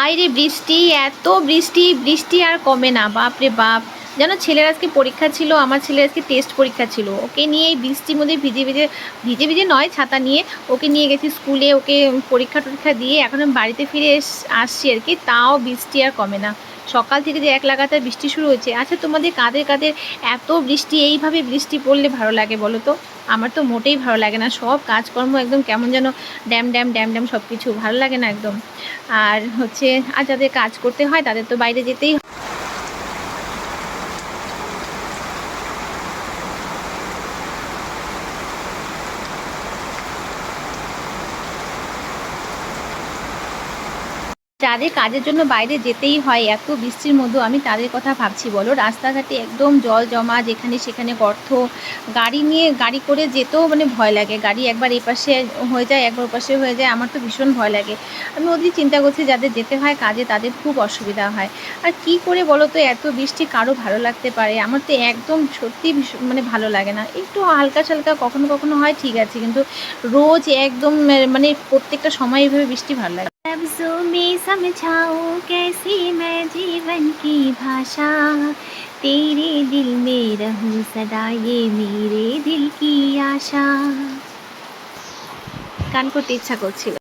বাইরে বৃষ্টি, এত বৃষ্টি, বৃষ্টি আর কমে না, বাপ রে বাপ। জানো, ছেলের আজকে পরীক্ষা ছিল, আমার ছেলের আজকে টেস্ট পরীক্ষা ছিল। ওকে নিয়ে এই বৃষ্টির মধ্যে ভিজে ভিজে, ভিজে ভিজে নয়, ছাতা নিয়ে ওকে নিয়ে গেছি স্কুলে। ওকে পরীক্ষা টরীক্ষা দিয়ে এখন আমি বাড়িতে ফিরে আসছি আর কি, তাও বৃষ্টি আর কমে না। সকাল থেকে যে এক লাগাতার বৃষ্টি শুরু হয়েছে। আচ্ছা, তোমাদের কাদের কাদের এত বৃষ্টি, এইভাবে বৃষ্টি পড়লে ভালো লাগে বলো তো? আমার তো মোটেই ভালো লাগে না। সব কাজকর্ম একদম কেমন যেন ড্যাম ড্যাম ড্যাম ড্যাম, সব কিছু ভালো লাগে না একদম। আর হচ্ছে, আর যাদের কাজ করতে হয় তাদের তো বাইরে যেতেই হয়। যাদের কাজের জন্য বাইরে যেতেই হয় এত বৃষ্টির মধ্যে, আমি তাদের কথা ভাবছি বলো। রাস্তাঘাটে একদম জল জমা, যেখানে সেখানে গর্ত। গাড়ি নিয়ে, গাড়ি করে যেতেও মানে ভয় লাগে। গাড়ি একবার এপাশে হয়ে যায়, একবার ওপাশে হয়ে যায়, আমার তো ভীষণ ভয় লাগে। আমি ওদের চিন্তা করছি, যাদের যেতে হয় কাজে তাদের খুব অসুবিধা হয়। আর কি করে বলো তো, এত বৃষ্টি কারো ভালো লাগতে পারে? আমার তো একদম সত্যি মানে ভালো লাগে না। একটু হালকা সালকা কখনো কখনো হয়, ঠিক আছে, কিন্তু রোজ একদম মানে প্রত্যেকটা সময় এইভাবে বৃষ্টি ভালো লাগে। लफ्ज़ों में समझाऊं कैसी मैं जीवन की भाषा, तेरे दिल में रहूं सदा, ये मेरे दिल की आशा। গান করতে ইচ্ছা করছিল।